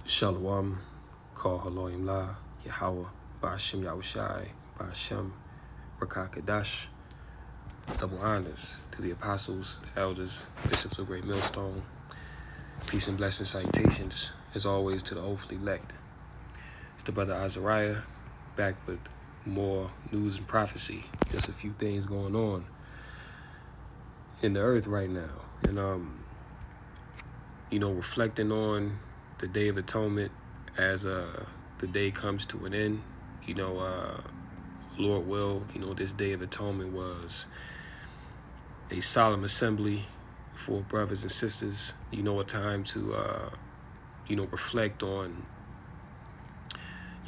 Shalom, call Haloim La, Yahweh, Ba'ashem Yahushai, Ba'ashem Rakakadash. Double honors to the apostles, the elders, bishops of Great Millstone. Peace and blessing salutations, as always, to the hopefully elect. It's the brother Azariah, back with more news and prophecy. Just a few things going on in the earth right now. And, reflecting on the Day of Atonement as the day comes to an end. Lord will, this Day of Atonement was a solemn assembly for brothers and sisters, a time to, reflect on,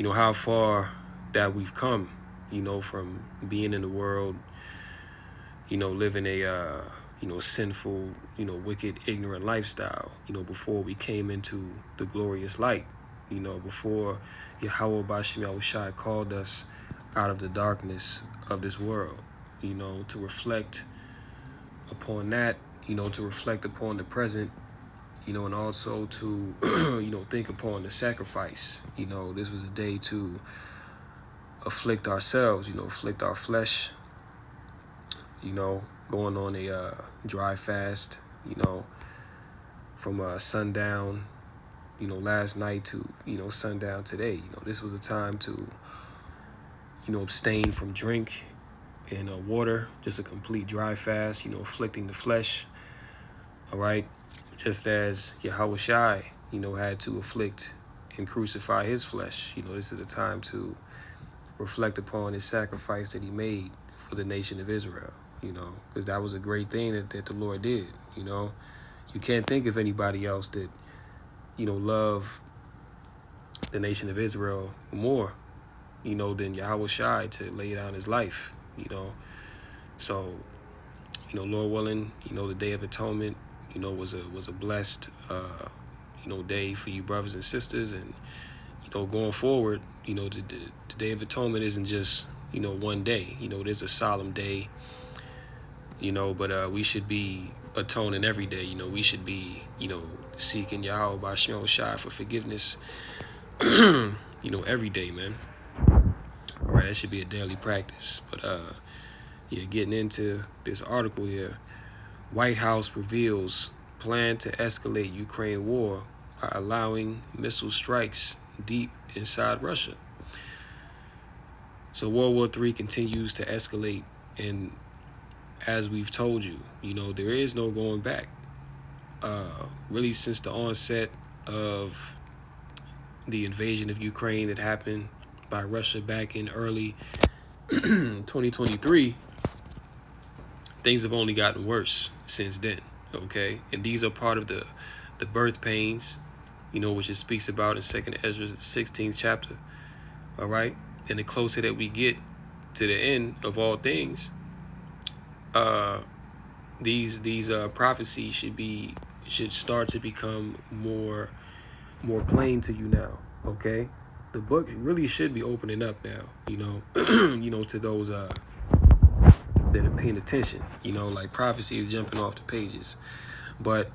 how far that we've come, from being in the world, living a, sinful, wicked, ignorant lifestyle, before we came into the glorious light, before Yahweh Ba'ashem Yahushai called us out of the darkness of this world, to reflect upon that, to reflect upon the present, and also to, think upon the sacrifice. This was a day to afflict ourselves, afflict our flesh, going on a dry fast, from sundown, last night to, sundown today. This was a time to, abstain from drink and water, just a complete dry fast, afflicting the flesh. All right. Just as Yahweh Shai, had to afflict and crucify his flesh. This is a time to reflect upon his sacrifice that he made for the nation of Israel, because that was a great thing that the Lord did. You can't think of anybody else that, love the nation of Israel more, than Yahweh Shai to lay down his life, So, Lord willing, the Day of Atonement, was a blessed, day for you brothers and sisters. And, going forward, the Day of Atonement isn't just, one day. It is a solemn day, but we should be atoning every day. We should be, seeking Yahweh Ba'ashem Yahushai for forgiveness, every day, man. All right, that should be a daily practice. But, getting into this article here. White House reveals plan to escalate Ukraine war by allowing missile strikes deep inside Russia. So World War III continues to escalate, and as we've told you, there is no going back. Really, since the onset of the invasion of Ukraine that happened by Russia back in early 2023, things have only gotten worse since then, okay? And these are part of the birth pains, which it speaks about in 2nd Ezra 16th chapter, all right? And the closer that we get to the end of all things, these prophecies should start to become more plain to you now, okay? The book really should be opening up now, to those that are paying attention, like prophecy is jumping off the pages. But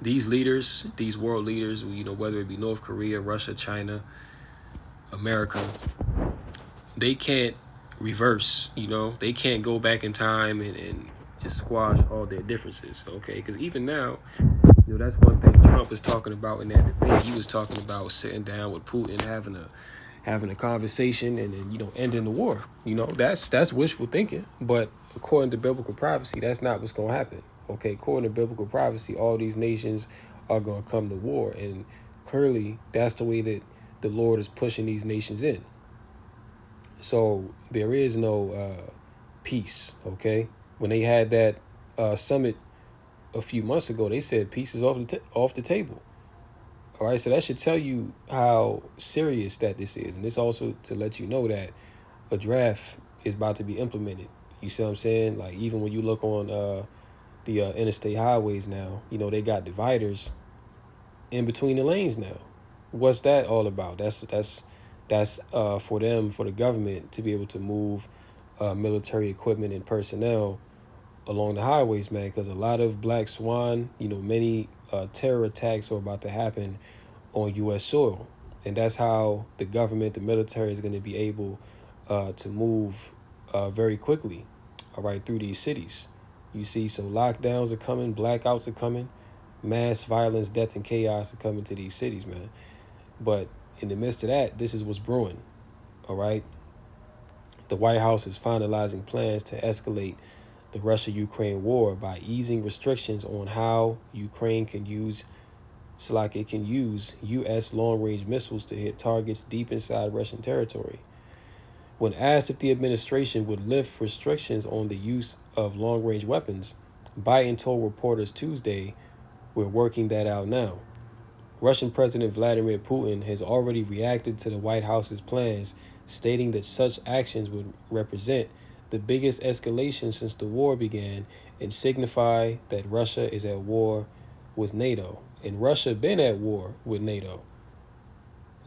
these leaders, these world leaders, whether it be North Korea, Russia, China, America, they can't reverse, they can't go back in time and just squash all their differences, okay? Because even now, that's one thing Trump is talking about in that debate. He was talking about sitting down with Putin, having a conversation, and then, ending the war. That's wishful thinking. But according to biblical prophecy, that's not what's going to happen. Okay, according to biblical prophecy, all these nations are going to come to war. And clearly, that's the way that the Lord is pushing these nations in. So there is no peace, okay? When they had that summit a few months ago, they said peace is off the table. All right, so that should tell you how serious that this is. And this also to let you know that a draft is about to be implemented. You see what I'm saying? Like, even when you look on the interstate highways now, they got dividers in between the lanes now. What's that all about? That's for them, for the government to be able to move military equipment and personnel along the highways, man, because a lot of black swan, many terror attacks are about to happen on U.S. soil. And that's how the government, the military is going to be able to move very quickly, all right, through these cities. You see, so lockdowns are coming, blackouts are coming, mass violence, death, and chaos are coming to these cities, man. But in the midst of that, this is what's brewing, all right? The White House is finalizing plans to escalate the Russia-Ukraine war by easing restrictions on how Ukraine can use so like it can use U.S. long-range missiles to hit targets deep inside Russian territory. When asked if the administration would lift restrictions on the use of long-range weapons, Biden told reporters Tuesday, "We're working that out now." Russian President Vladimir Putin has already reacted to the White House's plans, stating that such actions would represent the biggest escalation since the war began and signify that Russia is at war with NATO. And Russia been at war with NATO.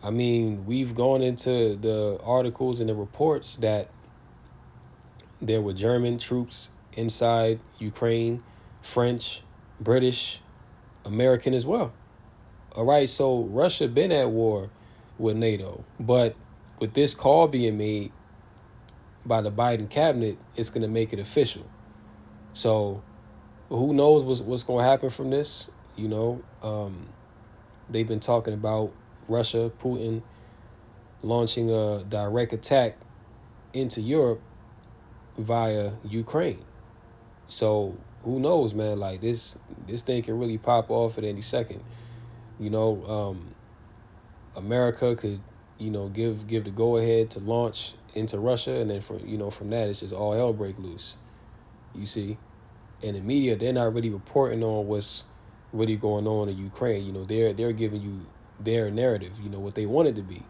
I mean, we've gone into the articles and the reports that there were German troops inside Ukraine, French, British, American as well. All right, so Russia been at war with NATO, but with this call being made by the Biden cabinet, it's going to make it official. So who knows what's going to happen from this? You know, they've been talking about Russia, Putin launching a direct attack into Europe via Ukraine. So who knows, man? Like this thing can really pop off at any second. You know, America could, give the go ahead to launch into Russia, and then from that it's just all hell break loose. You see, and the media, they're not really reporting on what's really going on in Ukraine. They're giving you their narrative, what they want it to be,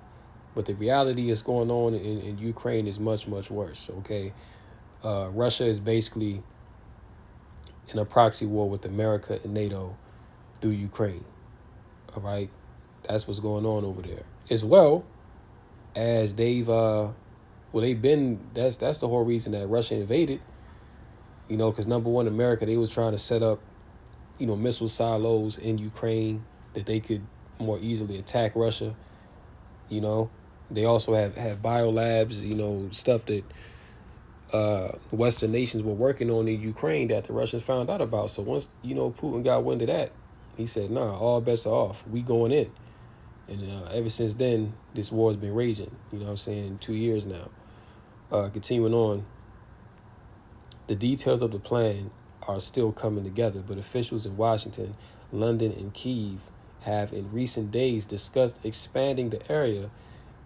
but the reality is going on in Ukraine is much worse. Okay, Russia is basically in a proxy war with America and NATO through Ukraine. All right, that's what's going on over there, as well as they've been. That's the whole reason that Russia invaded. Because number one, America, they was trying to set up, missile silos in Ukraine that they could more easily attack Russia. They also have biolabs, stuff that Western nations were working on in Ukraine that the Russians found out about. So once, Putin got wind of that, he said, nah, all bets are off. We going in. And ever since then, this war has been raging, 2 years now. Continuing on, the details of the plan are still coming together, but officials in Washington, London, and Kyiv have in recent days discussed expanding the area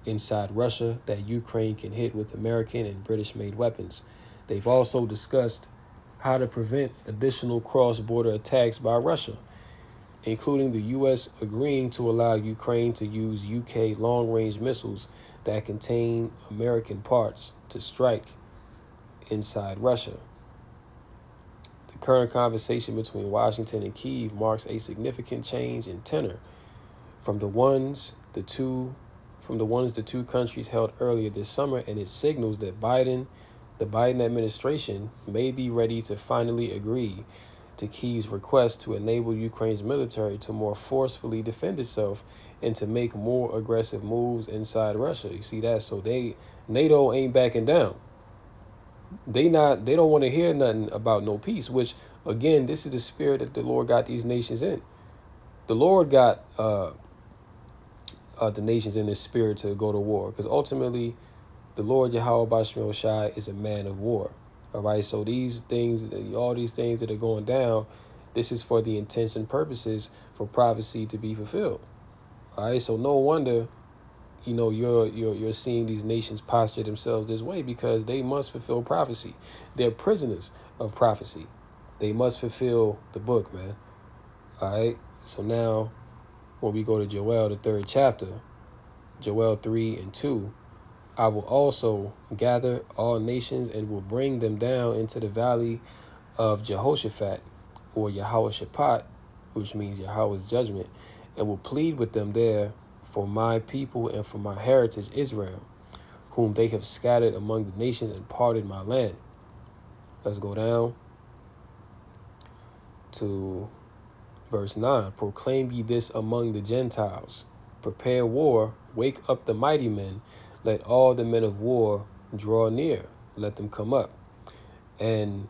inside Russia that Ukraine can hit with American and British-made weapons. They've also discussed how to prevent additional cross-border attacks by Russia, including the U.S. agreeing to allow Ukraine to use UK long-range missiles that contain American parts to strike inside Russia. The current conversation between Washington and Kyiv marks a significant change in tenor from the ones the two countries held earlier this summer, and it signals that the Biden administration may be ready to finally agree to Kyiv's request to enable Ukraine's military to more forcefully defend itself and to make more aggressive moves inside Russia. You see that? So NATO ain't backing down. They don't want to hear nothing about no peace, which again, this is the spirit that the Lord got these nations in. The Lord got the nations in this spirit to go to war, because ultimately the Lord Yahweh Bashmel Shai is a man of war. All right, so all these things that are going down, this is for the intents and purposes for prophecy to be fulfilled. All right, so no wonder you're seeing these nations posture themselves this way, because they must fulfill prophecy. They're prisoners of prophecy. They must fulfill the book, man. All right, so now when we go to Joel, the 3rd chapter, Joel 3:2, I will also gather all nations and will bring them down into the valley of Jehoshaphat, or Yehoshaphat, which means Yahweh's judgment, and will plead with them there for my people and for my heritage Israel, whom they have scattered among the nations and parted my land. Let's go down to verse 9. Proclaim ye this among the Gentiles. Prepare war, wake up the mighty men, let all the men of war draw near, let them come up. And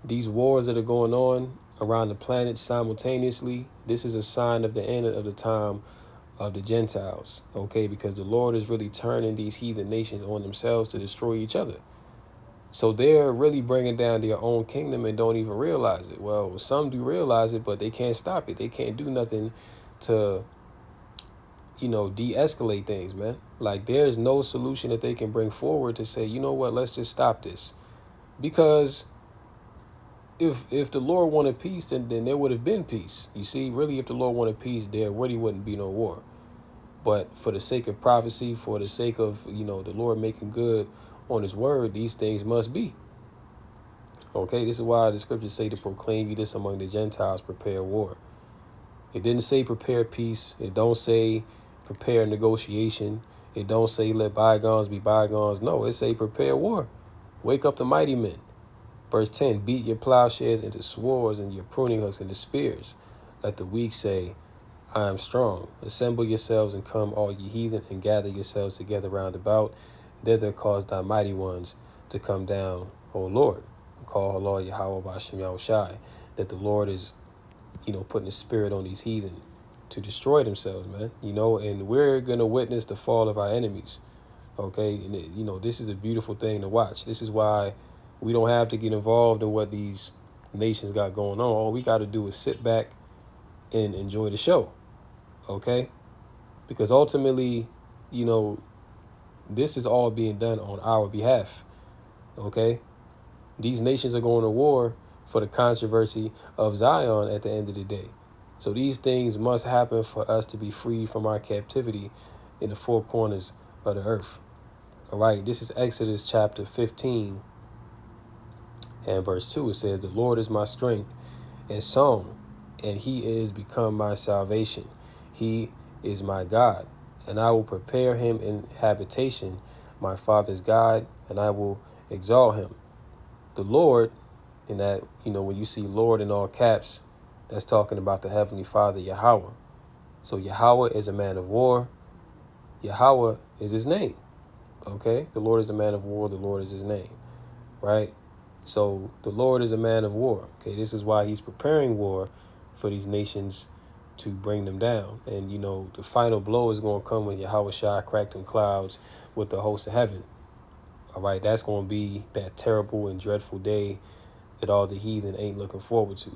these wars that are going on around the planet simultaneously, this is a sign of the end of the time of the Gentiles, okay? Because the Lord is really turning these heathen nations on themselves to destroy each other. So they're really bringing down their own kingdom and don't even realize it. Well, some do realize it, but they can't stop it. They can't do nothing to, de-escalate things, man. Like, there's no solution that they can bring forward to say, you know what, let's just stop this. Because if the Lord wanted peace, then there would have been peace. You see, really, if the Lord wanted peace, there really wouldn't be no war. But for the sake of prophecy, for the sake of, the Lord making good on his word, these things must be. Okay, this is why the scriptures say to proclaim you this among the Gentiles, prepare war. It didn't say prepare peace. It don't say prepare negotiation. It don't say let bygones be bygones. No, it say prepare war. Wake up the mighty men. Verse 10, beat your plowshares into swords and your pruning hooks into spears. Let the weak say, I am strong. Assemble yourselves and come, all ye heathen, and gather yourselves together round about. Thither cause thy mighty ones to come down, O Lord. Call Allah Yahweh Bashem Yahushai. That the Lord is, putting a spirit on these heathen to destroy themselves, man. And we're going to witness the fall of our enemies. Okay. And, this is a beautiful thing to watch. This is why we don't have to get involved in what these nations got going on. All we got to do is sit back and enjoy the show. Okay. Because ultimately, this is all being done on our behalf. Okay. These nations are going to war for the controversy of Zion at the end of the day. So these things must happen for us to be freed from our captivity in the four corners of the earth. All right, this is Exodus chapter 15 and verse 2. It says, the Lord is my strength and song, and he is become my salvation. He is my God, and I will prepare him in habitation, my father's God, and I will exalt him. The Lord, in that, when you see Lord in all caps, that's talking about the Heavenly Father, Yahweh. So Yahweh is a man of war. Yahweh is his name. Okay? The Lord is a man of war. The Lord is his name. Right? So the Lord is a man of war. Okay? This is why he's preparing war for these nations to bring them down. And, the final blow is going to come when Yahweh Shai cracked them clouds with the hosts of heaven. All right? That's going to be that terrible and dreadful day that all the heathen ain't looking forward to.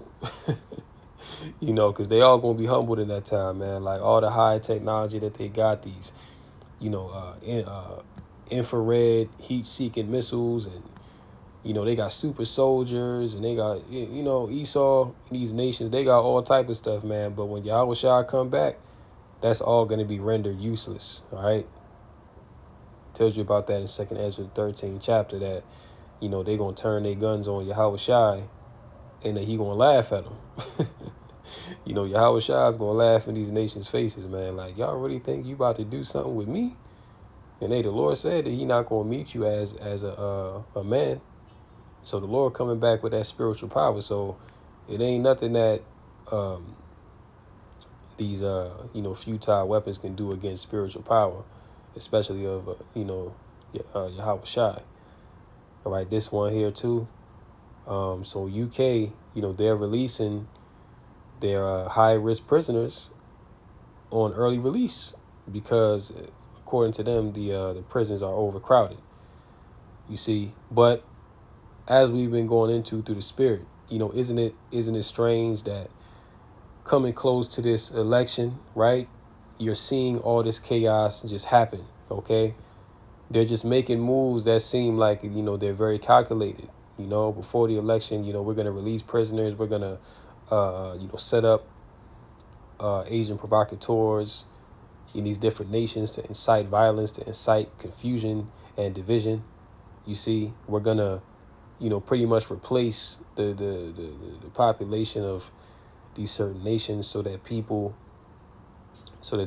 Because they all going to be humbled in that time, man. Like all the high technology that they got, these, infrared heat-seeking missiles, and, they got super soldiers, and they got, Esau, these nations, they got all type of stuff, man. But when Yahweh Shai come back, that's all going to be rendered useless, all right? Tells you about that in 2nd Ezra 13 chapter that, they going to turn their guns on Yahweh Shai, and that he going to laugh at them. Yahweh Shai is going to laugh in these nations' faces, man. Like, y'all really think you about to do something with me? And the Lord said that he not going to meet you as a man. So the Lord coming back with that spiritual power. So it ain't nothing that these, futile weapons can do against spiritual power, especially of, Yahweh Shai. All right, this one here too. So UK, they're releasing their high-risk prisoners on early release because, according to them, the prisons are overcrowded. You see, but as we've been going into through the spirit, isn't it strange that coming close to this election, right? You're seeing all this chaos just happen. Okay, they're just making moves that seem like they're very calculated. Before the election, we're gonna release prisoners. We're gonna set up Asian provocateurs in these different nations to incite violence, to incite confusion and division. You see, we're gonna, pretty much replace the population of these certain nations so that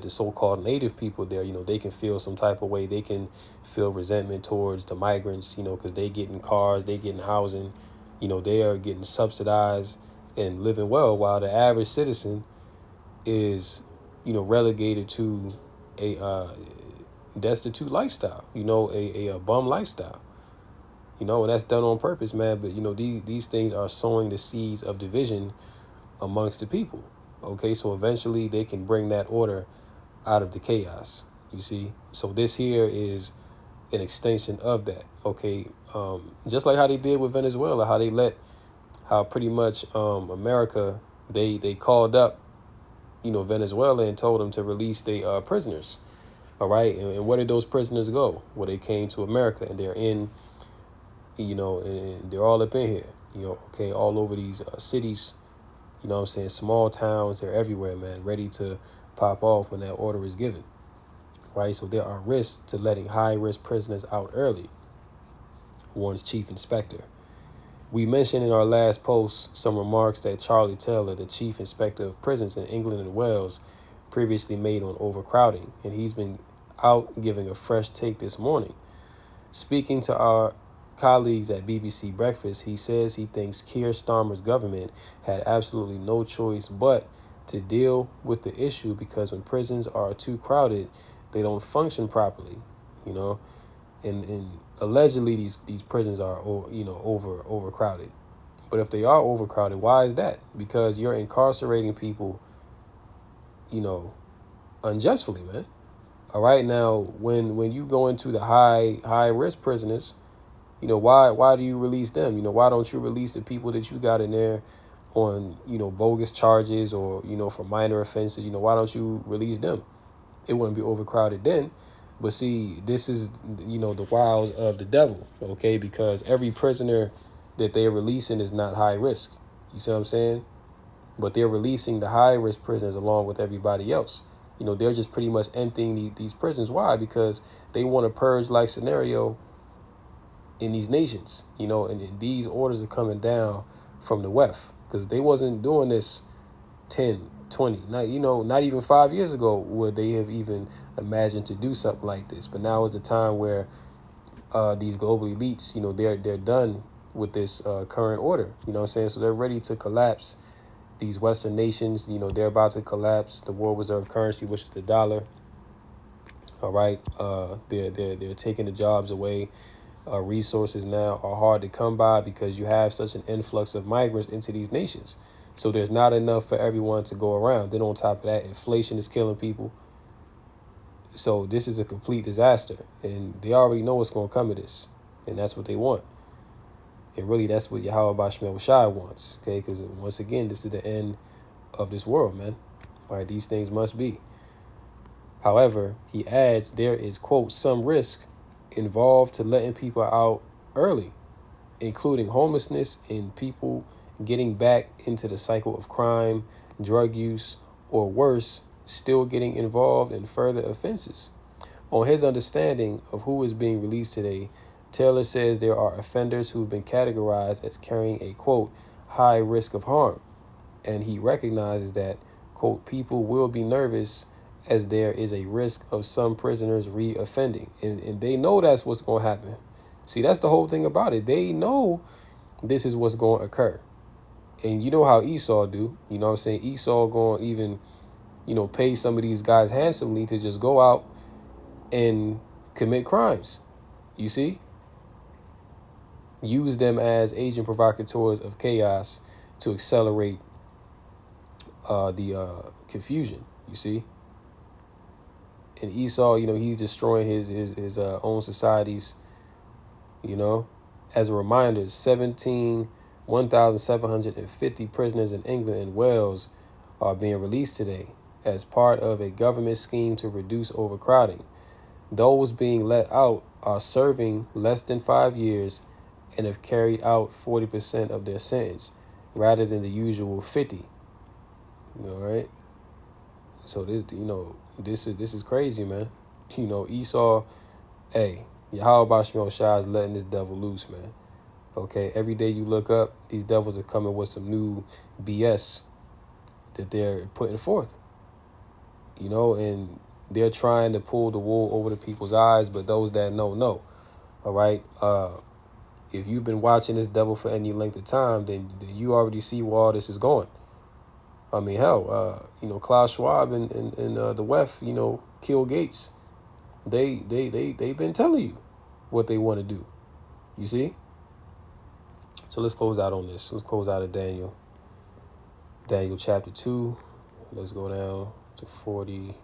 the so-called native people there, they can feel some type of way. They can feel resentment towards the migrants, because they getting cars, they getting housing, they are getting subsidized and living well, while the average citizen is, relegated to, a destitute lifestyle, a bum lifestyle, and that's done on purpose, man. But these things are sowing the seeds of division amongst the people. Okay, so eventually they can bring that order out of the chaos. You see, so this here is an extension of that. Okay, just like how they did with Venezuela, how pretty much America, they called up Venezuela and told them to release their prisoners. All right, and where did those prisoners go? Well, they came to America, and they're in, and they're all up in here. Okay, all over these cities. What I'm saying? Small towns, they're everywhere, man, ready to pop off when that order is given. Right? So there are risks to letting high-risk prisoners out early, warns Chief Inspector. We mentioned in our last post some remarks that Charlie Taylor, the Chief Inspector of Prisons in England and Wales, previously made on overcrowding, and he's been out giving a fresh take this morning. Speaking to our colleagues at BBC Breakfast, he says he thinks Keir Starmer's government had absolutely no choice but to deal with the issue because when prisons are too crowded, they don't function properly, and allegedly these prisons are overcrowded. But if they are overcrowded, why is that? Because you're incarcerating people, unjustly, man. All right, now when you go into the high risk prisoners, why do you release them? Why don't you release the people that you got in there on bogus charges or for minor offenses? Why don't you release them? It wouldn't be overcrowded then. But see, this is the wiles of the devil, okay? Because every prisoner that they're releasing is not high risk. You see what I'm saying? But they're releasing the high risk prisoners along with everybody else. They're just pretty much emptying these prisons. Why? Because they want a purge-like scenario in these nations, and these orders are coming down from the West because they wasn't doing this 10, 20, not even 5 years ago would they have even imagined to do something like this. But now is the time where these global elites, they're done with this current order. What I'm saying? So they're ready to collapse these Western nations. They're about to collapse the world reserve currency, which is the dollar. All right, they're taking the jobs away. Resources now are hard to come by because you have such an influx of migrants into these nations. So there's not enough for everyone to go around. Then on top of that, inflation is killing people. So this is a complete disaster. And they already know what's going to come of this. And that's what they want. And really, that's what Yahweh Bashmel Shai wants. Okay, because once again, this is the end of this world, man. All right, these things must be. However, he adds there is, quote, some risk involved to letting people out early, including homelessness and people getting back into the cycle of crime, drug use, or worse, still getting involved in further offenses. On his understanding of who is being released today, Taylor says there are offenders who've been categorized as carrying a, quote, high risk of harm. And he recognizes that, quote, people will be nervous as there is a risk of some prisoners re-offending. And they know that's what's going to happen. See, that's the whole thing about it. They know this is what's going to occur. And you know how Esau do. You know what I'm saying? Esau going to even, pay some of these guys handsomely to just go out and commit crimes. You see? Use them as agent provocateurs of chaos to accelerate the confusion. You see? And Esau, he's destroying his own societies, As a reminder, 1,750 prisoners in England and Wales are being released today as part of a government scheme to reduce overcrowding. Those being let out are serving less than 5 years and have carried out 40% of their sentence rather than the usual 50. All right? So this is crazy, man. Esau, hey, Yahweh Bashmel Shai is letting this devil loose, man. Okay, every day you look up, these devils are coming with some new BS that they're putting forth. And they're trying to pull the wool over the people's eyes, but those that know. All right. If you've been watching this devil for any length of time, then you already see where all this is going. I mean, hell, Klaus Schwab and the WEF, kill Gates. They've been telling you what they want to do. You see? So let's close out on this. Let's close out of Daniel. Daniel chapter 2. Let's go down to 40.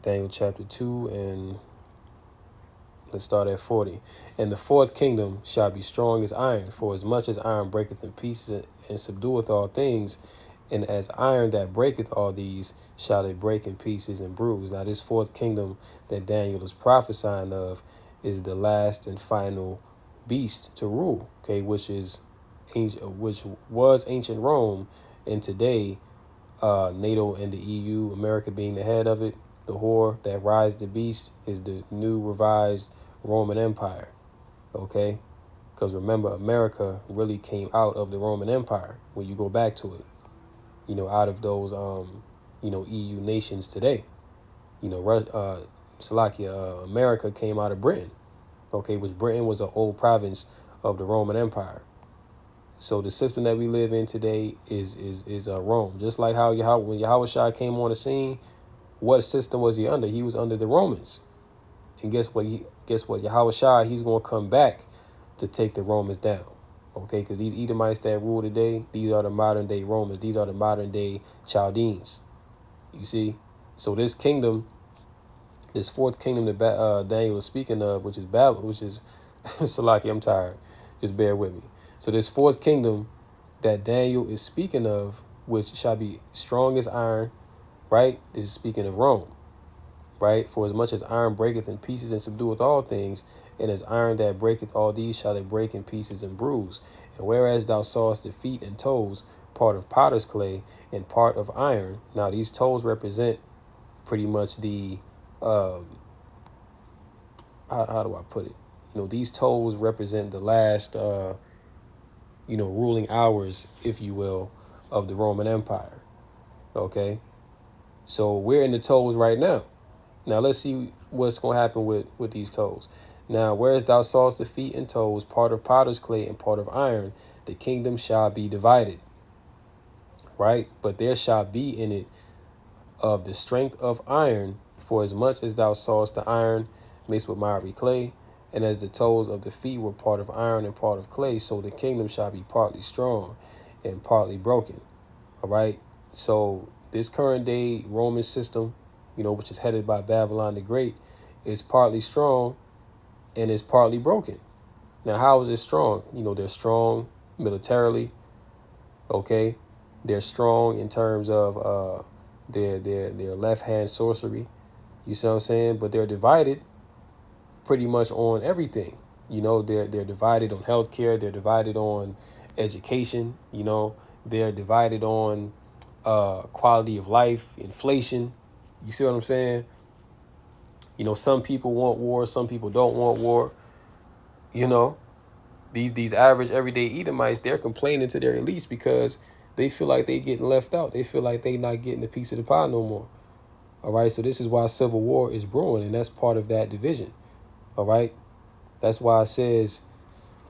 Daniel chapter 2, and let's start at 40. And the fourth kingdom shall be strong as iron, for as much as iron breaketh in pieces and subdueth all things, and as iron that breaketh all these shall they break in pieces and bruise. Now this fourth kingdom that Daniel is prophesying of is the last and final beast to rule, okay, which was ancient Rome, and today NATO and the EU, America being the head of it. The whore that rides the beast is the new revised Roman Empire, okay? Because remember, America really came out of the Roman Empire when you go back to it, out of those, EU nations today. America came out of Britain, okay, which Britain was an old province of the Roman Empire. So the system that we live in today is Rome. Just like how when Yahushua came on the scene, what system was he under? He was under the Romans. And guess what? Yahushua, he's going to come back to take the Romans down. Okay, because these Edomites that rule today, these are the modern day Romans. These are the modern day Chaldeans. You see? So this kingdom, this fourth kingdom that Daniel is speaking of, which is Babel, which is Salaki, I'm tired. Just bear with me. So this fourth kingdom that Daniel is speaking of, which shall be strong as iron, right? This is speaking of Rome, right? For as much as iron breaketh in pieces and subdueth all things, and as iron that breaketh all these shall it break in pieces and bruise. And whereas thou sawest the feet and toes, part of potter's clay and part of iron. Now these toes represent pretty much the, how do I put it? These toes represent the last, ruling hours, if you will, of the Roman Empire. Okay. So we're in the toes right now. Now let's see what's going to happen with these toes. Now, whereas thou sawest the feet and toes, part of potter's clay and part of iron, the kingdom shall be divided. Right? But there shall be in it of the strength of iron, for as much as thou sawest the iron mixed with miry clay, and as the toes of the feet were part of iron and part of clay, so the kingdom shall be partly strong and partly broken. All right? So this current day Roman system, which is headed by Babylon the Great, is partly strong and is partly broken. Now, how is it strong? They're strong militarily, okay? They're strong in terms of their left-hand sorcery, you see what I'm saying? But they're divided pretty much on everything. They're divided on healthcare, they're divided on education, they're divided on quality of life, inflation. You see what I'm saying? Some people want war, some people don't want war. These average everyday Edomites, they're complaining to their elites because they feel like they getting left out. They feel like they not getting a piece of the pie no more. All right, so this is why civil war is brewing, and that's part of that division. All right, that's why it says,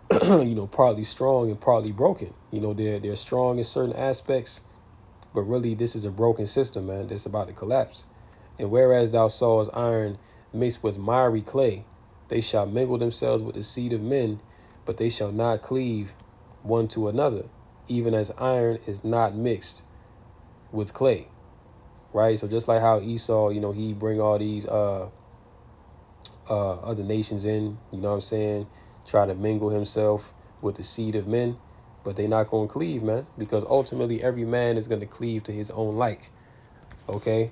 partly strong and partly broken. They're strong in certain aspects, but really this is a broken system, man. That's about to collapse. And whereas thou sawest iron mixed with miry clay, they shall mingle themselves with the seed of men, but they shall not cleave one to another, even as iron is not mixed with clay. Right? So just like how Esau, he bring all these other nations in, try to mingle himself with the seed of men, but they not going to cleave, man, because ultimately every man is going to cleave to his own like. Okay?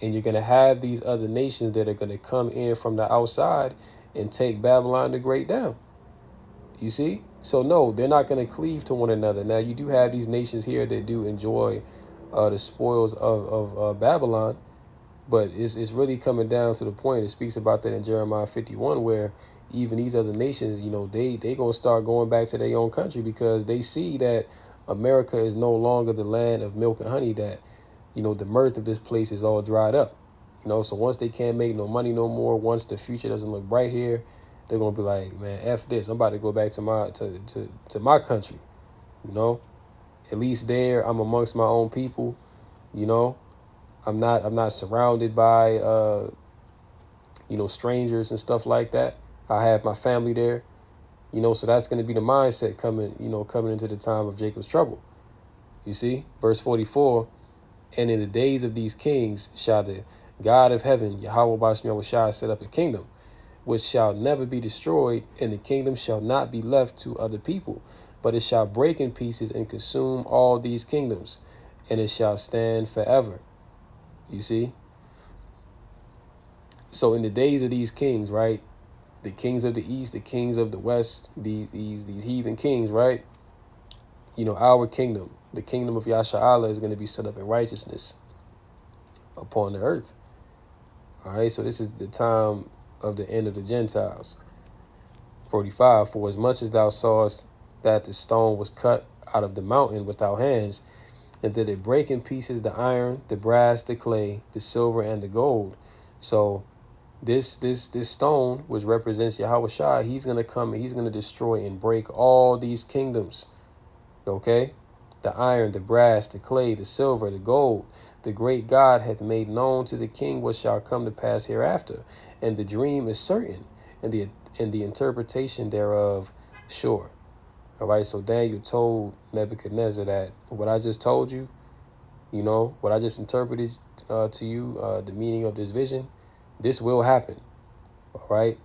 And you're going to have these other nations that are going to come in from the outside and take Babylon the Great down. You see? So no, they're not going to cleave to one another. Now, you do have these nations here that do enjoy the spoils of Babylon, but it's really coming down to the point. It speaks about that in Jeremiah 51, where even these other nations, they going to start going back to their own country because they see that America is no longer the land of milk and honey, that, the mirth of this place is all dried up. So once they can't make no money no more, once the future doesn't look bright here, they're going to be like, man, F this. I'm about to go back to my country, At least there, I'm amongst my own people. You know, I'm not surrounded by strangers and stuff like that. I have my family there. So that's going to be the mindset coming into the time of Jacob's trouble. You see, verse 44, and in the days of these kings shall the God of heaven, Yahweh Bashem Yahushua, set up a kingdom, which shall never be destroyed, and the kingdom shall not be left to other people, but it shall break in pieces and consume all these kingdoms, and it shall stand forever. You see? So in the days of these kings, right? The kings of the east, the kings of the west, these heathen kings, right? Our kingdom, the kingdom of Yasha Allah, is going to be set up in righteousness upon the earth. All right, so this is the time of the end of the Gentiles. 45, for as much as thou sawest that the stone was cut out of the mountain without hands, and that it break in pieces the iron, the brass, the clay, the silver, and the gold. So this stone, which represents Yahweh Shai, he's going to come and he's going to destroy and break all these kingdoms. Okay? The iron, the brass, the clay, the silver, the gold, the great God hath made known to the king what shall come to pass hereafter. And the dream is certain, and the interpretation thereof sure. All right, so Daniel told Nebuchadnezzar that what I just told you, what I just interpreted to you, the meaning of this vision, this will happen. All right,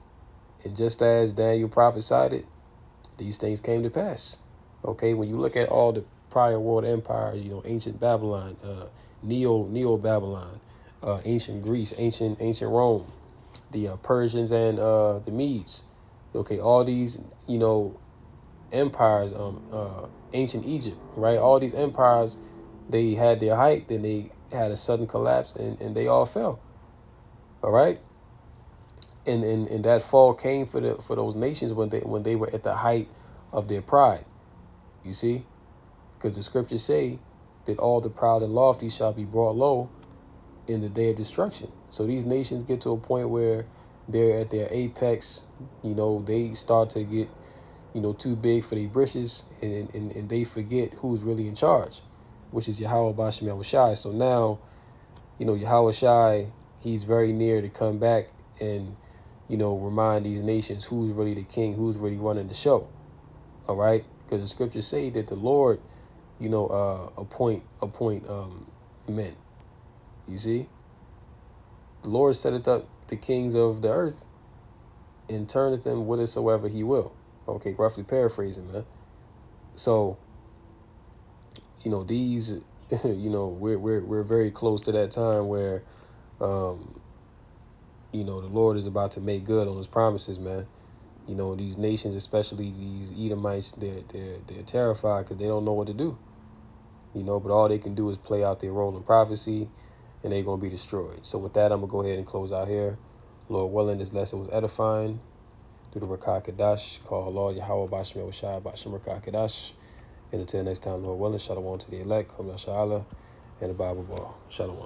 and just as Daniel prophesied it, these things came to pass. Okay, when you look at all the prior world empires, ancient Babylon, Neo Babylon, ancient Greece, ancient Rome, the Persians and the Medes. Okay, all these empires, ancient Egypt, right? All these empires, they had their height, then they had a sudden collapse, and they all fell. All right, and that fall came for those nations when they were at the height of their pride. You see, because the scriptures say that all the proud and lofty shall be brought low in the day of destruction. So these nations get to a point where they're at their apex. They start to get too big for their britches, and they forget who's really in charge, which is Yahweh Bashem Yahushai. So now, Yahweh Shai, he's very near to come back and, remind these nations who's really the king, who's really running the show. All right? Because the scriptures say that the Lord, appoint men. You see? The Lord setteth up the kings of the earth and turneth them whithersoever he will. Okay, roughly paraphrasing, man. So, these, we're very close to that time where, the Lord is about to make good on his promises, man. These nations, especially these Edomites, they're terrified because they don't know what to do. But all they can do is play out their role in prophecy, and they're going to be destroyed. So with that, I'm going to go ahead and close out here. Lord willing, this lesson was edifying through the Rakah Kadash, call Lord Yahweh Bashem Yahushua Bashem Rakah Kadash. And until next time, Lord willing, Shalom to the elect, Kom Yasha Allah, and the Bible Ball. Shalom.